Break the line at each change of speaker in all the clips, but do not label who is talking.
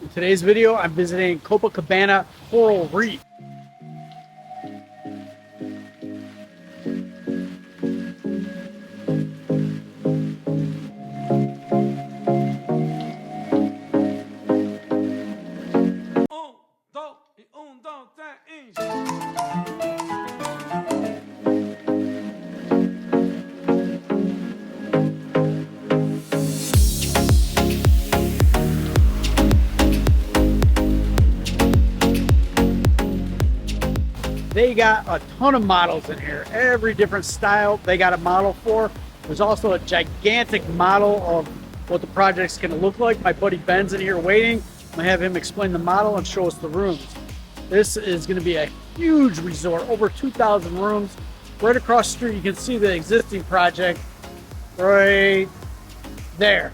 In today's video, I'm visiting Copacabana Coral Reef. They got a ton of models in here, every different style they got a model for. There's also a gigantic model of what the project's gonna look like. My buddy Ben's in here waiting. I'm gonna have him explain the model and show us the rooms. This is gonna be a huge resort, over 2,000 rooms. Right across the street, you can see the existing project right there.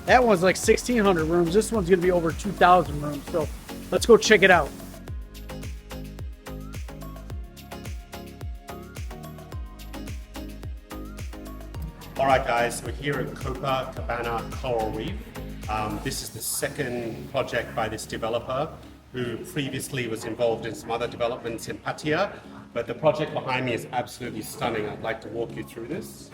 That one's like 1,600 rooms. This one's gonna be over 2,000 rooms. So let's go check it out.
All right, guys, we're here at Copacabana Coral Reef. This is the second project by this developer who previously was involved in some other developments in Pattaya. But the project behind me is absolutely stunning. I'd like to walk you through this.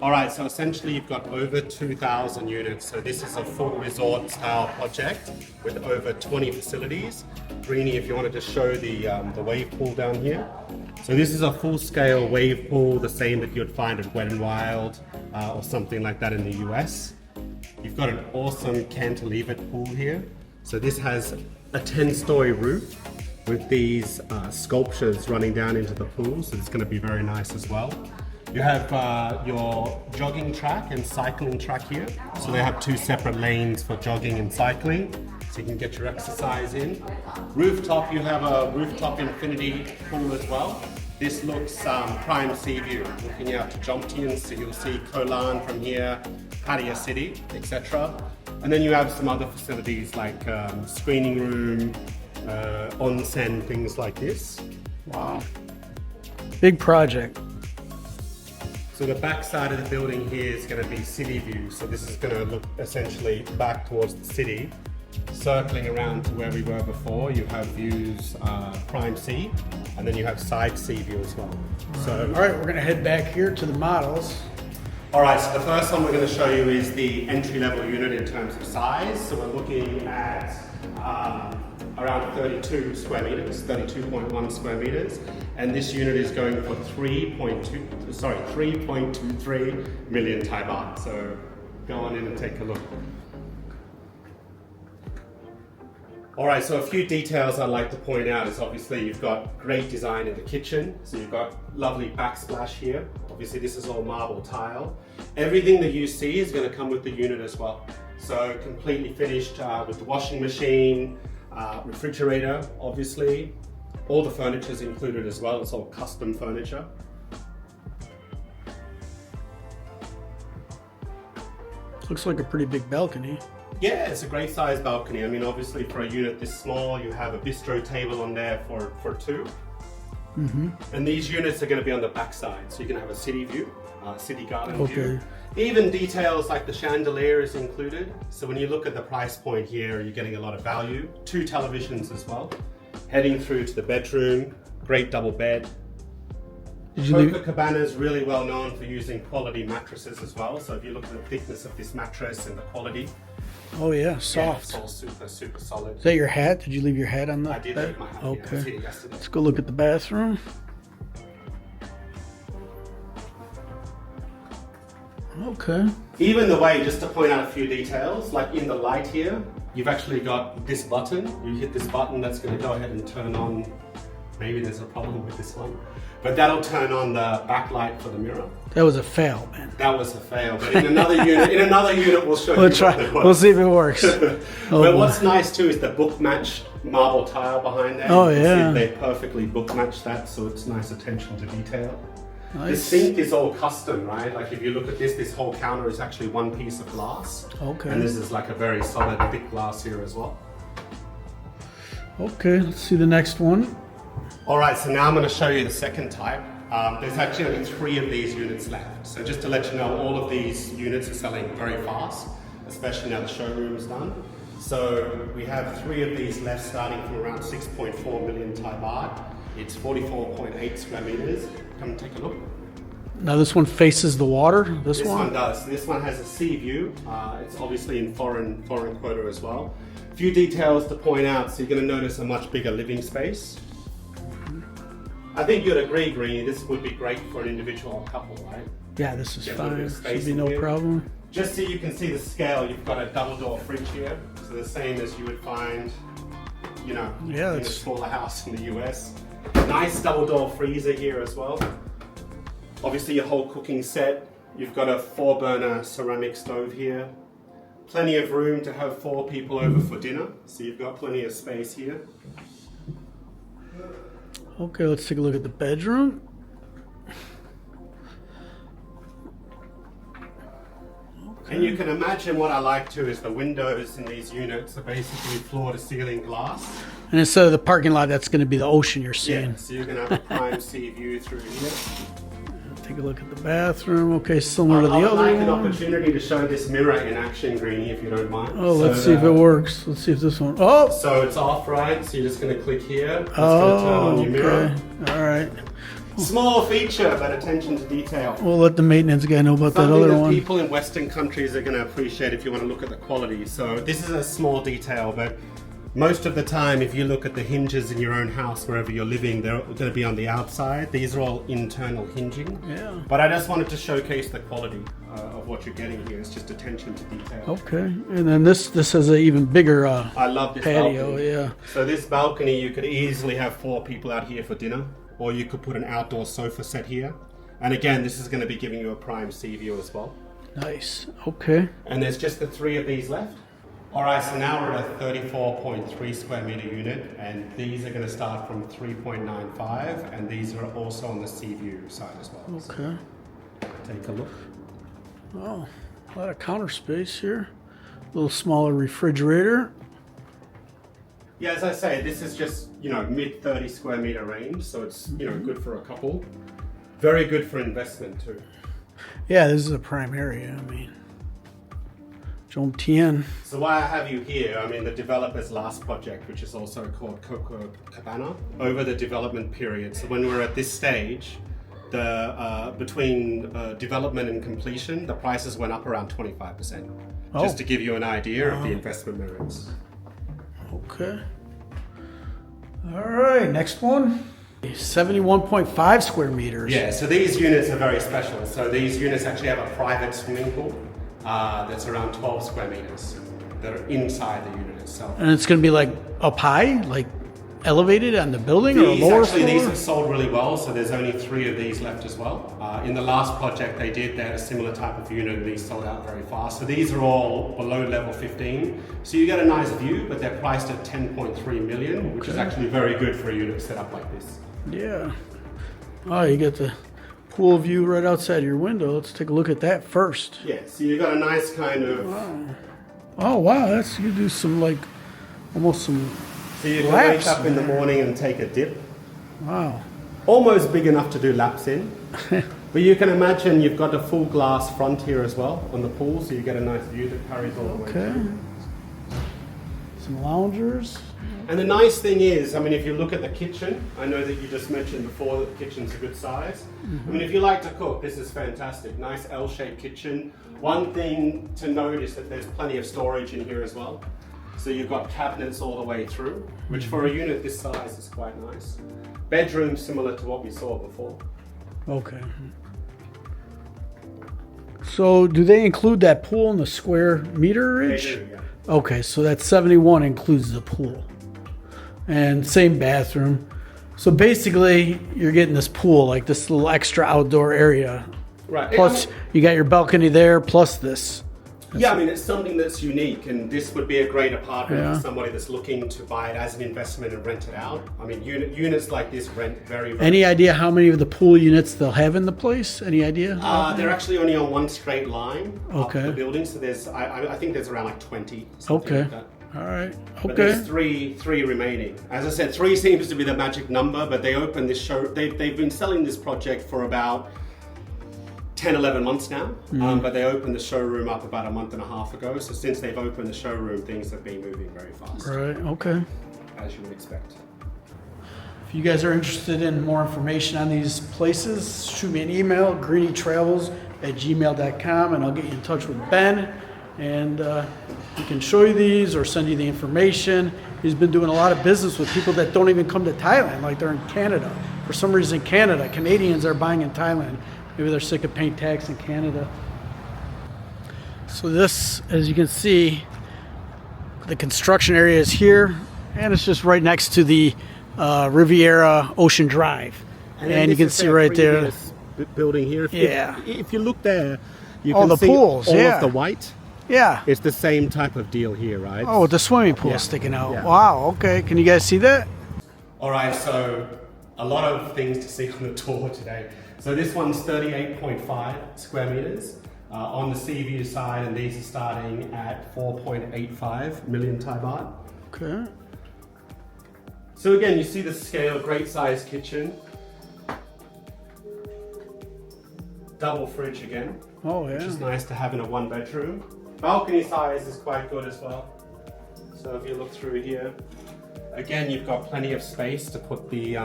All right, so essentially you've got over 2,000 units. So this is a full resort style project with over 20 facilities. Greeny, if you wanted to show the wave pool down here. So this is a full scale wave pool, the same that you'd find at Wet n Wild or something like that in the US. You've got an awesome cantilevered pool here. So this has a 10-story roof with these sculptures running down into the pool. So it's gonna be very nice as well. You have your jogging track and cycling track here. So they have two separate lanes for jogging and cycling, so you can get your exercise in. Rooftop, you have a rooftop infinity pool as well. This looks prime sea view, looking out to Jomtien, so you'll see Koh Lan from here, Pattaya City, etc. And then you have some other facilities like screening room, Onsen, things like this.
Wow. Big project.
So the back side of the building here is going to be city view. So this is going to look essentially back towards the city, circling around to where we were before. You have views prime sea, and then you have side sea view as well. So,
all right, we're going to head back here to the models.
All right, so the first one we're going to show you is the entry-level unit in terms of size. So we're looking at around 32 square meters, 32.1 square meters, and this unit is going for 3.23 million Thai baht. So go on in and take a look. All right, so a few details I'd like to point out is obviously you've got great design in the kitchen. So you've got lovely backsplash here. Obviously this is all marble tile. Everything that you see is going to come with the unit as well. So completely finished with the washing machine, refrigerator, obviously. All the furniture is included as well. It's all custom furniture.
Looks like a pretty big balcony.
Yeah, it's a great size balcony. I mean, obviously for a unit this small, you have a bistro table on there for two. Mm-hmm. And these units are going to be on the back side, so you can have a city view, city garden view. Even details like the chandelier is included. So when you look at the price point here, you're getting a lot of value. 2 televisions as well. Heading through to the bedroom, great double bed. Copacabana is really well known for using quality mattresses as well. So if you look at the thickness of this mattress and the quality.
Oh yeah, soft.
Yeah, it's all super solid.
Is that your hat? Did you leave your hat on the
I did
bed?
leave my hat.
Okay.
Yeah,
let's go look at the bathroom. Okay.
Even the way, just to point out a few details, like in the light here, you've actually got this button. You hit this button, that's going to go ahead and turn on. Maybe there's a problem with this one, but that'll turn on the backlight for the mirror.
That was a fail, man.
That was a fail, but in another unit, we'll show you.
We'll see if it works.
But what's nice too is the book matched marble tile behind there.
Oh yeah.
They perfectly book match that, so it's nice attention to detail.
Nice.
The sink is all custom, right? Like if you look at this whole counter is actually one piece of glass.
Okay.
And this is like a very solid, thick glass here as well.
Okay, let's see the next one.
All right, so now I'm going to show you the second type. There's actually only 3 of these units left. So just to let you know, all of these units are selling very fast, especially now the showroom's done. So we have 3 of these left, starting from around 6.4 million Thai baht. It's 44.8 square meters. Come and take a look.
Now this one faces the water. This
one
one
does. This one has a sea view. It's obviously in foreign quota as well. A few details to point out. So you're going to notice a much bigger living space. I think you'd agree, Greeny, this would be great for an individual couple, right?
Yeah, this is
Get a little bit
fine.
of space
Should be
in
no
here.
problem.
Just so you can see the scale, you've got a double door fridge here. So the same as you would find, you know,
Yeah,
in a smaller house in the US. Nice double door freezer here as well. Obviously your whole cooking set. You've got a 4-burner ceramic stove here. Plenty of room to have 4 people over for dinner. So you've got plenty of space here.
Okay, let's take a look at the bedroom.
And you can imagine what I like too is the windows in these units are basically floor to ceiling glass.
And instead of the parking lot, that's going to be the ocean you're seeing.
Yeah, so you're going to have a prime sea view through here.
Take a look at the bathroom. Okay, similar to the
I would
other
like an
one.
opportunity to show this mirror in action, Greeny, if you don't mind.
Oh, let's see if it works. Let's see if this one. Oh,
So it's off, right? So you're just going to click here. It's going to turn on your mirror.
okay. All right.
Small feature, but attention to detail.
We'll let the maintenance guy know about that
Something
other
that
one.
people in Western countries are going to appreciate if you want to look at the quality. So this is a small detail, but most of the time, if you look at the hinges in your own house, wherever you're living, they're going to be on the outside. These are all internal hinging.
Yeah.
But I just wanted to showcase the quality of what you're getting here. It's just attention to detail.
Okay, and then this has an even bigger
I love this
patio.
balcony.
Yeah.
So this balcony, you could easily have 4 people out here for dinner, or you could put an outdoor sofa set here. And again, this is going to be giving you a prime sea view as well.
Nice. Okay.
And there's just the 3 of these left. All right, so now we're at a 34.3 square meter unit, and these are going to start from 3.95, and these are also on the sea view side as well.
Okay.
So take a look.
Oh, a lot of counter space here. A little smaller refrigerator.
Yeah, as I say, this is just, you know, mid 30 square meter range, so it's, you know, good for a couple. Very good for investment too.
Yeah, this is a prime area. I mean, Jomtien.
So why I have you here, I mean, the developer's last project, which is also called Copacabana, over the development period. So when we're at this stage, the between development and completion, the prices went up around 25%. Just to give you an idea of the investment merits.
Okay. All right, next one. 71.5 square meters.
Yeah, so these units are very special. So these units actually have a private swimming pool that's around 12 square meters that are inside the unit itself.
And it's going to be like up high, like elevated on the building, or lower floor?
These have sold really well, so there's only 3 of these left as well. In the last project they had a similar type of unit, and these sold out very fast. So these are all below level 15. So you get a nice view, but they're priced at 10.3 million, which is actually very good for a unit set up like this.
Yeah. Oh, you get the pool view right outside your window. Let's take a look at that first.
Yeah, so you've got a nice kind of...
Oh, wow. That's, you do some like, almost some...
So you can
laps,
wake up in the morning and take a dip.
Wow.
Almost big enough to do laps in. But you can imagine you've got a full glass front here as well on the pool, so you get a nice view that carries all the way
Okay.
through.
Some loungers.
And the nice thing is, I mean, if you look at the kitchen, I know that you just mentioned before that the kitchen's a good size. I mean, if you like to cook, this is fantastic. Nice L-shaped kitchen. One thing to note is that there's plenty of storage in here as well. So you've got cabinets all the way through, which for a unit this size is quite nice. Bedroom similar to what we saw before.
Okay. So do they include that pool in the square meterage?
They do, yeah.
Okay, so that 71 includes the pool. And same bathroom. So basically, you're getting this pool, like this little extra outdoor area.
Right.
Plus, you got your balcony there, plus this.
Yeah, I mean, it's something that's unique, and this would be a great apartment
Yeah.
for somebody that's looking to buy it as an investment and rent it out. I mean, units like this rent very, very
Any idea how many of the pool units they'll have in the place? Any idea?
They're actually only on one straight line up
Okay.
the building, so there's, I think there's around like 20. something
Okay.
like that.
All right.
But
Okay.
there's three remaining. As I said, 3 seems to be the magic number, but they opened this show. They've been selling this project for about 10, 11 months now, but they opened the showroom up about a month and a half ago. So since they've opened the showroom, things have been moving very fast.
Right. Okay.
As you would expect.
If you guys are interested in more information on these places, shoot me an email, GreenyTravels@gmail.com, and I'll get you in touch with Ben. And he can show you these or send you the information. He's been doing a lot of business with people that don't even come to Thailand, like they're in Canada. For some reason, Canadians are buying in Thailand. Maybe they're sick of paying tax in Canada. So this, as you can see, the construction area is here, and it's just right next to the Riviera Ocean Drive. And you can see right there.
Building here. If you look there, you
Oh,
can
the
see
pools,
all
yeah.
of the white.
Yeah.
It's the same type of deal here, right?
Oh, with the swimming pool
Yeah.
sticking out.
Yeah.
Wow, okay. Can you guys see that?
All right, so a lot of things to see on the tour today. So this one's 38.5 square meters on the sea view side, and these are starting at 4.85 million Thai baht.
Okay.
So again, you see the scale, great size kitchen. Double fridge again,
Oh,
which is
yeah.
nice to have in a 1 bedroom. Balcony size is quite good as well. So if you look through here, again, you've got plenty of space to put the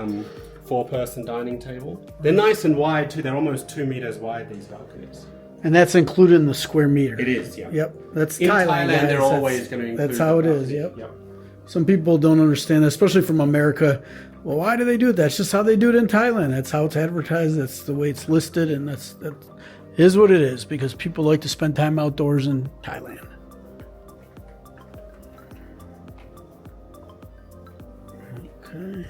4-person dining table. They're nice and wide too. They're almost 2 meters wide, these balconies.
And that's included in the square meter.
It is, yeah.
Yep. That's
In
Thailand.
Thailand, they're
guys.
always going to include
That's how it
the
is,
balcony.
yep. Some people don't understand that, especially from America. Well, why do they do it? That's just how they do it in Thailand. That's how it's advertised. That's the way it's listed, and that is what it is, because people like to spend time outdoors in Thailand. Okay.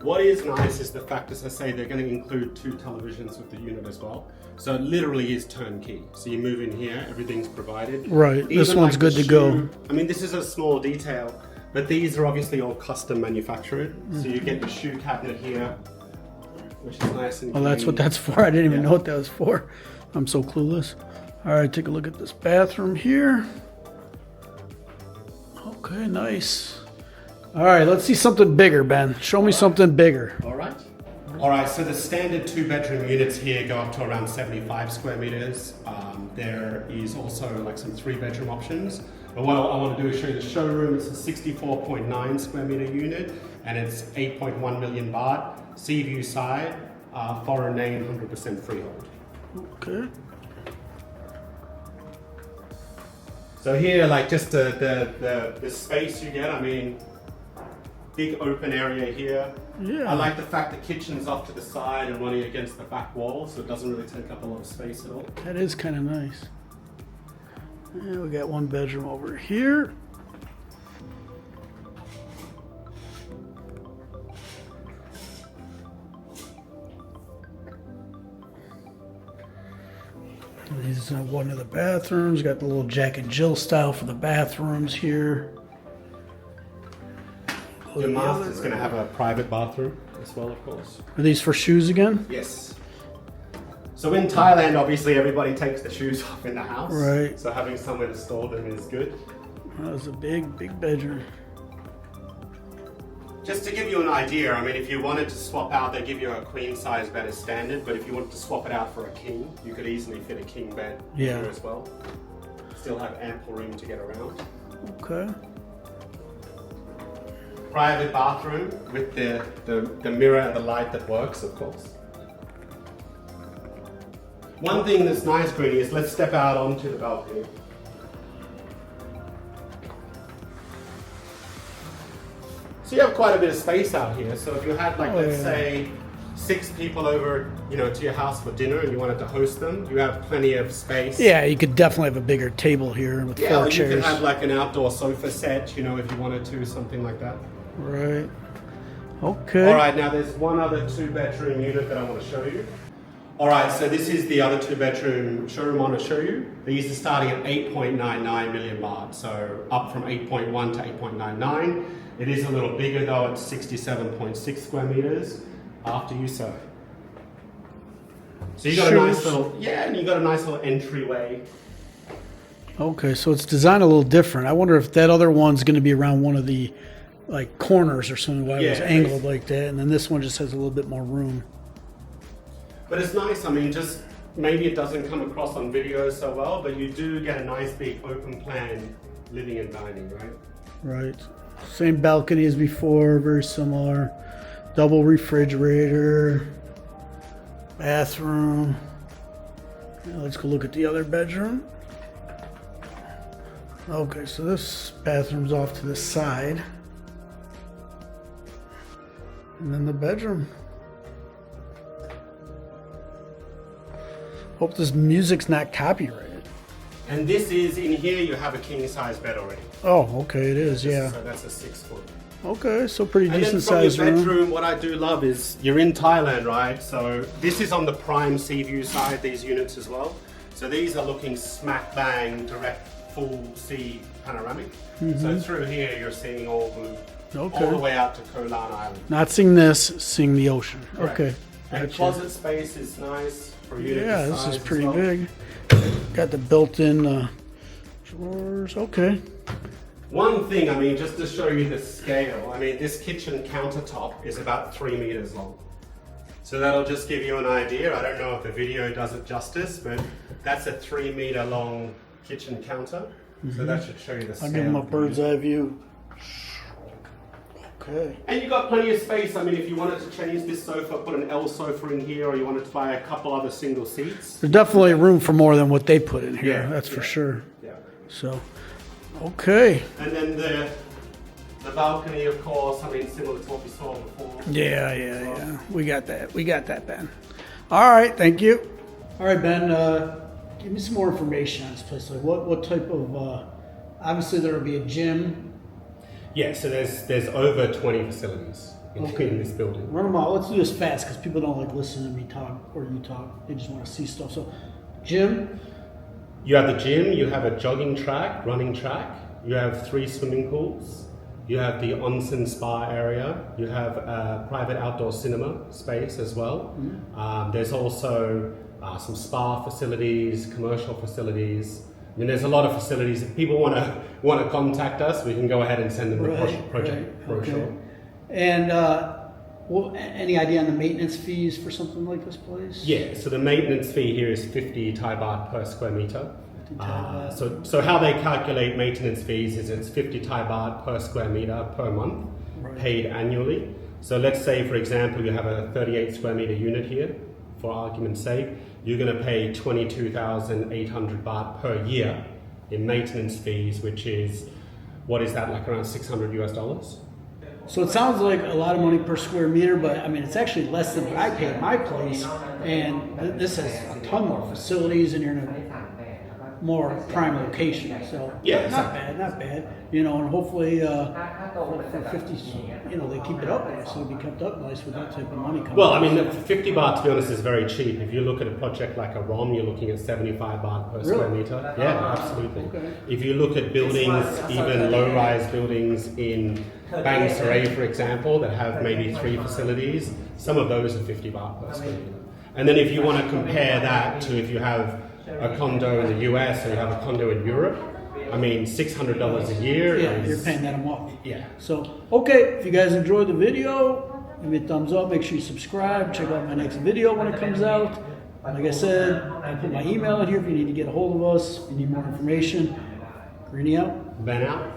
What is nice is the fact, as I say, they're going to include 2 televisions with the unit as well. So it literally is turnkey. So you move in here, everything's provided.
Right, this
Even
one's
like
good
the
to go.
shoe- I mean, this is a small detail, but these are obviously all custom manufactured. So you get the shoe cabinet here, which is nice and
Well, that's what
clean.
that's for. I didn't even
Yeah.
know what that was for. I'm so clueless. All right, take a look at this bathroom here. Okay, nice. All right, let's see something bigger, Ben. Show me something bigger.
All right. All right, so the standard 2-bedroom units here go up to around 75 square meters. There is also like some 3-bedroom options. But what I want to do is show you the showroom. It's a 64.9 square meter unit, and it's 8.1 million baht. Sea view side, foreign name, 100% freehold.
Okay.
So here, like just the space you get, I mean, big open area here.
Yeah.
I like the fact the kitchen's off to the side and running against the back wall, so it doesn't really take up a lot of space at all.
That is kind of nice. And we got 1 bedroom over here. This is one of the bathrooms. Got the little Jack and Jill style for the bathrooms here.
Your master's going to have a private bathroom as well, of course.
Are these for shoes again?
Yes. So in Thailand, obviously everybody takes the shoes off in the house.
Right.
So having somewhere to store them is good.
That was a big, big bedroom.
Just to give you an idea, I mean, if you wanted to swap out, they give you a queen size bed as standard, but if you wanted to swap it out for a king, you could easily fit a king bed
Yeah.
here as well. Still have ample room to get around.
Okay.
Private bathroom with the mirror and the light that works, of course. One thing that's nice, Greeny, is let's step out onto the balcony. So you have quite a bit of space out here. So if you had, like, let's say 6 people over, you know, to your house for dinner and you wanted to host them, you have plenty of space.
Yeah, you could definitely have a bigger table here with 4
or you
chairs.
could have like an outdoor sofa set, you know, if you wanted to, something like that.
Right. Okay.
All right, now there's one other 2-bedroom unit that I want to show you. All right, so this is the other 2-bedroom showroom I want to show you. These are starting at 8.99 million baht, so up from 8.1 to 8.99. It is a little bigger though, it's 67.6 square meters. After you, sir. So you got a nice little, and you got a nice little entryway.
Okay, so it's designed a little different. I wonder if that other one's going to be around one of the like corners or something, why it was
Yeah,
angled like that, and then this one just has a little bit more room.
But it's nice, I mean, just maybe it doesn't come across on video so well, but you do get a nice big open plan living and dining, right?
Right. Same balcony as before, very similar. Double refrigerator, bathroom. Now let's go look at the other bedroom. Okay, so this bathroom's off to the side. And then the bedroom. Hope this music's not copyrighted.
And this is, in here you have a king size bed already.
Oh, okay, it is, yeah.
So that's a 6 foot.
Okay, so pretty
And then
decent
from your
size room.
bedroom, what I do love is you're in Thailand, right? So this is on the prime sea view side, these units as well. So these are looking smack bang, direct, full sea panoramic. So through here, you're seeing all the way out to Koh Lan Island.
Not seeing this, seeing the ocean.
Correct.
Okay.
And
Gotcha.
closet space is nice for you.
Yeah, this is pretty big. Got the built-in drawers. Okay.
One thing, I mean, just to show you the scale, I mean, this kitchen countertop is about 3 meters long. So that'll just give you an idea. I don't know if the video does it justice, but that's a 3 meter long kitchen counter. So that should show you the scale.
I'll give them a bird's eye view. Okay.
And you've got plenty of space. I mean, if you wanted to change this sofa, put an L sofa in here, or you wanted to buy a couple other single seats.
There's definitely room for more than what they put in here.
Yeah,
That's for sure.
Yeah.
So, okay.
And then the balcony, of course, I mean, similar to what we saw before.
Yeah. We got that. We got that, Ben. All right. Thank you. All right, Ben. Give me some more information on this place. Like, what type of? Obviously, there will be a gym.
Yeah. So there's over 20 facilities in this building.
Run them out. Let's do this fast because people don't like listening to me talk or you talk. They just want to see stuff. So, gym.
You have the gym. You have a jogging track, running track. You have 3 swimming pools. You have the Onsen spa area. You have a private outdoor cinema space as well. There's also some spa facilities, commercial facilities. I mean, there's a lot of facilities. If people want to contact us, we can go ahead and send them the project brochure.
Okay. And any idea on the maintenance fees for something like this place?
Yeah. So the maintenance fee here is 50 Thai baht per square meter. So how they calculate maintenance fees is it's 50 Thai baht per square meter per month, paid annually. So let's say, for example, you have a 38 square meter unit here, for argument's sake, you're going to pay 22,800 baht per year in maintenance fees, which is, what is that, like around $600 US?
So it sounds like a lot of money per square meter, but I mean, it's actually less than what I pay at my place. And this has a ton more facilities and you're in a more prime location. So
yeah,
not bad. You know, and hopefully for 50, you know, they keep it up nice. It'll be kept up nice with that type of money coming.
Well, I mean, 50 baht, to be honest, is very cheap. If you look at a project like a ROM, you're looking at 75 baht per square meter. Yeah, absolutely. Okay. If you look at buildings, even low-rise buildings in Bang Saray, for example, that have maybe 3 facilities, some of those are 50 baht per square meter. And then if you want to compare that to if you have a condo in the US or you have a condo in Europe, I mean, $600 a year.
Yeah, you're paying that a month.
Yeah.
So, okay, if you guys enjoyed the video, give me a thumbs up. Make sure you subscribe. Check out my next video when it comes out. Like I said, I put my email in here if you need to get a hold of us. If you need more information. Greeny out.
Ben out.